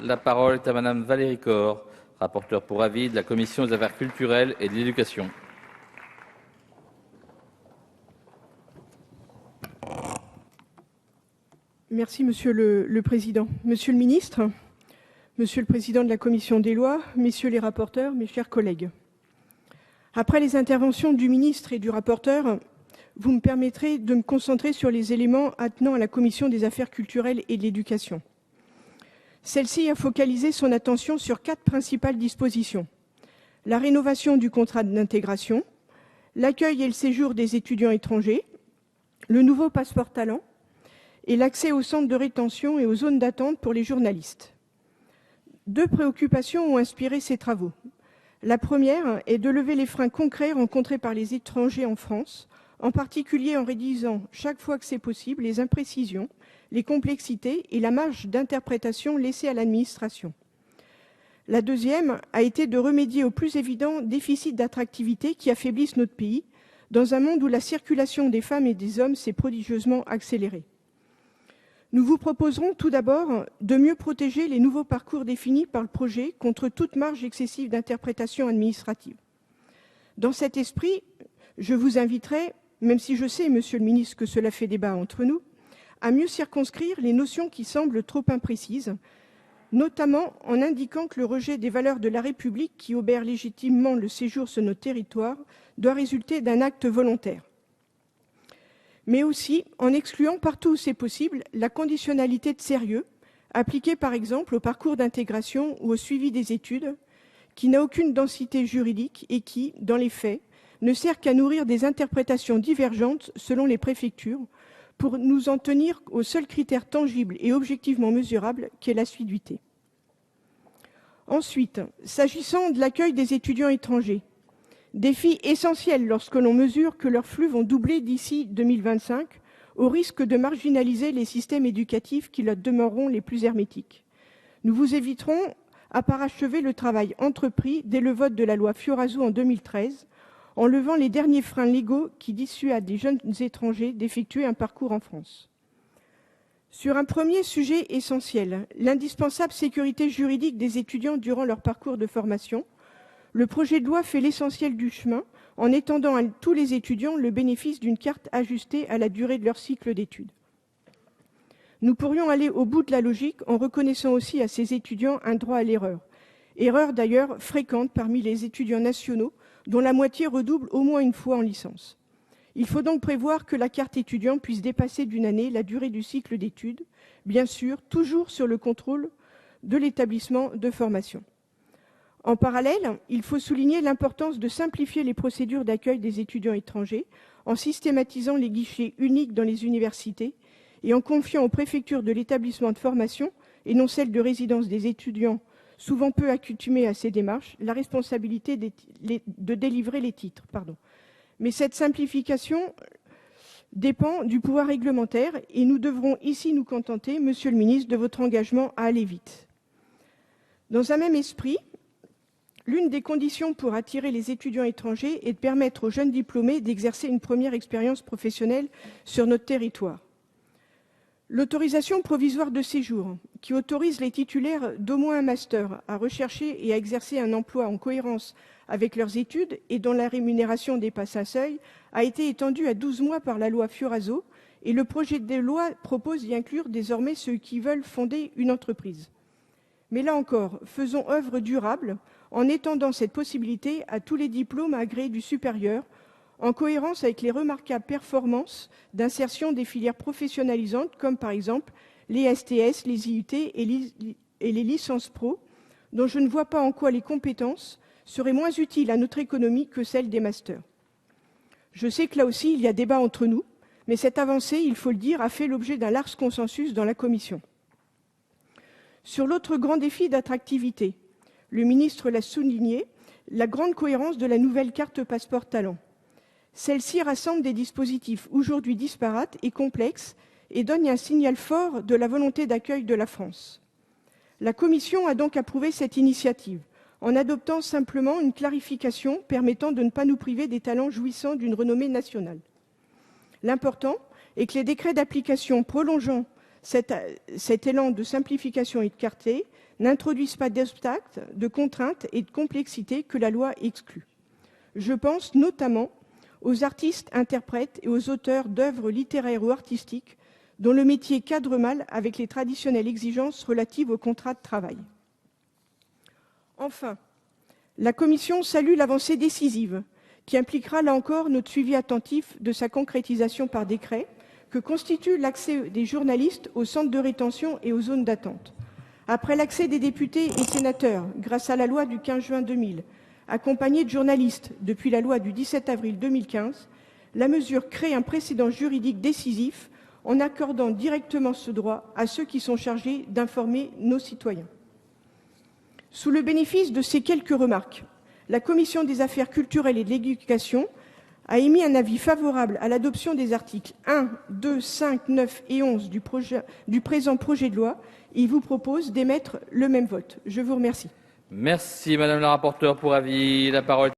La parole est à Madame Valérie Corre, rapporteure pour avis de la Commission des affaires culturelles et de l'éducation. Merci Monsieur le Président. Monsieur le Ministre, Monsieur le Président de la Commission des lois, Messieurs les rapporteurs, mes chers collègues. Après les interventions du ministre et du rapporteur, vous me permettrez de me concentrer sur les éléments attenant à la Commission des affaires culturelles et de l'éducation. Celle-ci a focalisé son attention sur 4 principales dispositions. La rénovation du contrat d'intégration, l'accueil et le séjour des étudiants étrangers, le nouveau passeport talent et l'accès aux centres de rétention et aux zones d'attente pour les journalistes. 2 préoccupations ont inspiré ces travaux. La première est de lever les freins concrets rencontrés par les étrangers en France, en particulier en réduisant chaque fois que c'est possible les imprécisions, les complexités et la marge d'interprétation laissée à l'administration. La deuxième a été de remédier au plus évident déficit d'attractivité qui affaiblissent notre pays, dans un monde où la circulation des femmes et des hommes s'est prodigieusement accélérée. Nous vous proposerons tout d'abord de mieux protéger les nouveaux parcours définis par le projet contre toute marge excessive d'interprétation administrative. Dans cet esprit, je vous inviterai, même si je sais, Monsieur le Ministre, que cela fait débat entre nous, à mieux circonscrire les notions qui semblent trop imprécises, notamment en indiquant que le rejet des valeurs de la République qui obère légitimement le séjour sur notre territoire doit résulter d'un acte volontaire. Mais aussi en excluant partout où c'est possible la conditionnalité de sérieux, appliquée par exemple au parcours d'intégration ou au suivi des études, qui n'a aucune densité juridique et qui, dans les faits, ne sert qu'à nourrir des interprétations divergentes selon les préfectures, pour nous en tenir au seul critère tangible et objectivement mesurable qu'est l'assiduité. Ensuite, s'agissant de l'accueil des étudiants étrangers, défi essentiel lorsque l'on mesure que leurs flux vont doubler d'ici 2025, au risque de marginaliser les systèmes éducatifs qui leur demeureront les plus hermétiques. Nous vous éviterons à parachever le travail entrepris dès le vote de la loi Fioraso en 2013, en levant les derniers freins légaux qui dissuadent des jeunes étrangers d'effectuer un parcours en France. Sur un premier sujet essentiel, l'indispensable sécurité juridique des étudiants durant leur parcours de formation, le projet de loi fait l'essentiel du chemin en étendant à tous les étudiants le bénéfice d'une carte ajustée à la durée de leur cycle d'études. Nous pourrions aller au bout de la logique en reconnaissant aussi à ces étudiants un droit à l'erreur. Erreur d'ailleurs fréquente parmi les étudiants nationaux, dont la moitié redouble au moins une fois en licence. Il faut donc prévoir que la carte étudiant puisse dépasser d'une année la durée du cycle d'études, bien sûr, toujours sur le contrôle de l'établissement de formation. En parallèle, il faut souligner l'importance de simplifier les procédures d'accueil des étudiants étrangers en systématisant les guichets uniques dans les universités et en confiant aux préfectures de l'établissement de formation, et non celle de résidence des étudiants, souvent peu accoutumés à ces démarches, la responsabilité de délivrer les titres. Mais cette simplification dépend du pouvoir réglementaire et nous devrons ici nous contenter, Monsieur le Ministre, de votre engagement à aller vite. Dans un même esprit, l'une des conditions pour attirer les étudiants étrangers est de permettre aux jeunes diplômés d'exercer une première expérience professionnelle sur notre territoire. L'autorisation provisoire de séjour, qui autorise les titulaires d'au moins un master à rechercher et à exercer un emploi en cohérence avec leurs études et dont la rémunération dépasse un seuil, a été étendue à 12 mois par la loi Fioraso et le projet de loi propose d'y inclure désormais ceux qui veulent fonder une entreprise. Mais là encore, faisons œuvre durable en étendant cette possibilité à tous les diplômes agréés du supérieur, en cohérence avec les remarquables performances d'insertion des filières professionnalisantes, comme par exemple les STS, les IUT et les licences pro, dont je ne vois pas en quoi les compétences seraient moins utiles à notre économie que celles des masters. Je sais que là aussi, il y a débat entre nous, mais cette avancée, il faut le dire, a fait l'objet d'un large consensus dans la Commission. Sur l'autre grand défi d'attractivité, le ministre l'a souligné, la grande cohérence de la nouvelle carte passeport talent. Celle-ci rassemble des dispositifs aujourd'hui disparates et complexes et donne un signal fort de la volonté d'accueil de la France. La Commission a donc approuvé cette initiative en adoptant simplement une clarification permettant de ne pas nous priver des talents jouissant d'une renommée nationale. L'important est que les décrets d'application prolongeant cet élan de simplification et de clarté n'introduisent pas d'obstacles, de contraintes et de complexité que la loi exclut. Je pense notamment aux artistes, interprètes et aux auteurs d'œuvres littéraires ou artistiques dont le métier cadre mal avec les traditionnelles exigences relatives au contrat de travail. Enfin, la Commission salue l'avancée décisive qui impliquera là encore notre suivi attentif de sa concrétisation par décret, que constitue l'accès des journalistes aux centres de rétention et aux zones d'attente. Après l'accès des députés et sénateurs, grâce à la loi du 15 juin 2000, accompagnée de journalistes depuis la loi du 17 avril 2015, la mesure crée un précédent juridique décisif en accordant directement ce droit à ceux qui sont chargés d'informer nos citoyens. Sous le bénéfice de ces quelques remarques, la Commission des affaires culturelles et de l'éducation a émis un avis favorable à l'adoption des articles 1, 2, 5, 9 et 11 du présent projet de loi et vous propose d'émettre le même vote. Je vous remercie. Merci Madame la rapporteure pour avis. La parole